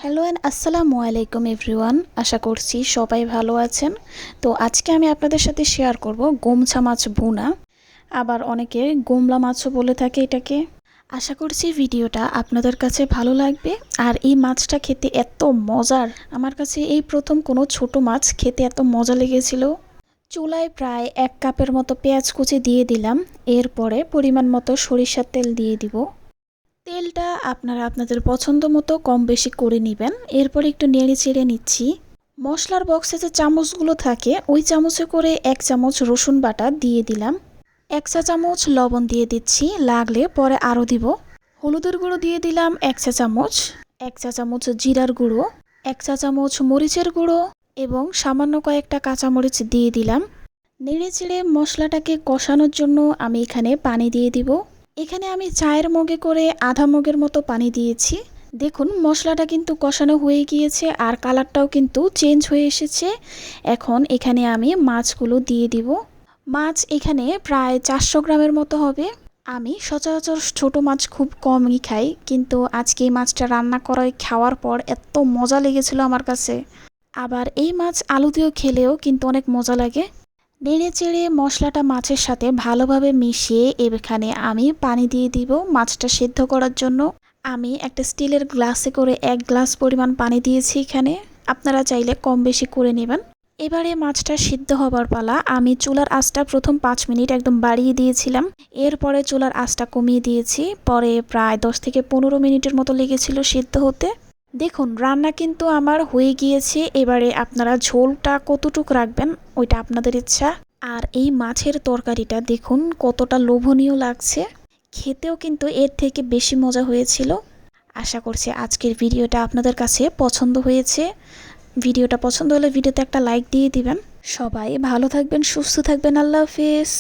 Hello and আসসালামু আলাইকুম everyone. আশা করছি সবাই ভালো আছেন। তো আজকে আমি আপনাদের সাথে শেয়ার করব গোমছা মাছ ভুনা, আবার অনেকে গোমলা মাছও বলে থাকে এটাকে। আশা করছি ভিডিওটা আপনাদের কাছে ভালো লাগবে। আর এই মাছটা খেতে এত মজার, আমার কাছে এই প্রথম কোনো ছোট মাছ খেতে এত মজা লেগেছিল। চুলায় প্রায় 1 কাপের মতো পেঁয়াজ কুচি দিয়ে দিলাম। এরপরে পরিমাণ মতো সরিষার তেল দিয়ে দিব। তেলটা আপনারা আপনাদের পছন্দ মতো কম বেশি করে নেবেন। এরপর একটু নেড়ে চেড়ে নিচ্ছি। মশলার বক্সে যে চামচগুলো থাকে ওই চামচে করে 1 চামচ রসুন বাটা দিয়ে দিলাম। 1 চা চামচ লবণ দিয়ে দিচ্ছি, লাগলে পরে আরও দিব। হলুদের গুঁড়ো দিয়ে দিলাম 1 চা চামচ, 1 চা চামচ জিরার গুঁড়ো, 1 চা চামচ মরিচের গুঁড়ো এবং সামান্য কয়েকটা কাঁচামরিচ দিয়ে দিলাম। নেড়ে চেড়ে মশলাটাকে কষানোর জন্য আমি এখানে পানি দিয়ে দিব। এখানে আমি চায়ের মগে করে আধা মগের মতো পানি দিয়েছি। দেখুন মশলাটা কিন্তু কষানো হয়ে গিয়েছে আর কালারটাও কিন্তু চেঞ্জ হয়ে এসেছে। এখন এখানে আমি মাছগুলো দিয়ে দিব। মাছ এখানে প্রায় 400 গ্রামের মতো হবে। আমি সচরাচর ছোট মাছ খুব কমই খাই, কিন্তু আজকে এই মাছটা রান্না করায় খাওয়ার পর এত মজা লেগেছিল আমার কাছে। আবার এই মাছ আলু দিয়েও খেলেও কিন্তু অনেক মজা লাগে। নেড়ে চেড়ে মশলাটা মাছের সাথে ভালোভাবে মিশিয়ে এখানে আমি পানি দিয়ে দিব মাছটা সেদ্ধ করার জন্য। আমি একটা স্টিলের গ্লাসে করে 1 গ্লাস পরিমাণ পানি দিয়েছি এখানে। আপনারা চাইলে কম বেশি করে নেবেন। এবারে মাছটা সিদ্ধ হবার পালা। আমি চুলার আঁচটা প্রথম 5 মিনিট একদম বাড়িয়ে দিয়েছিলাম। এরপরে চুলার আঁচটা কমিয়ে দিয়েছি। পরে প্রায় 10 থেকে 15 মিনিটের মতো লেগেছিল সিদ্ধ হতে। দেখুন রান্না কিন্তু আমার হয়ে গিয়েছে। এবারে আপনারা ঝোলটা কতটুক রাখবেন ওইটা আপনাদের ইচ্ছা। আর এই মাছের তরকারিটা দেখুন কতটা লোভনীয় লাগছে, খেতেও কিন্তু এর থেকে বেশি মজা হয়েছিল। আশা করছি আজকের ভিডিওটা আপনাদের কাছে পছন্দ হয়েছে। ভিডিওটা পছন্দ হলে ভিডিওতে একটা লাইক দিয়ে দিবেন। সবাই ভালো থাকবেন, সুস্থ থাকবেন। আল্লাহ হাফেজ।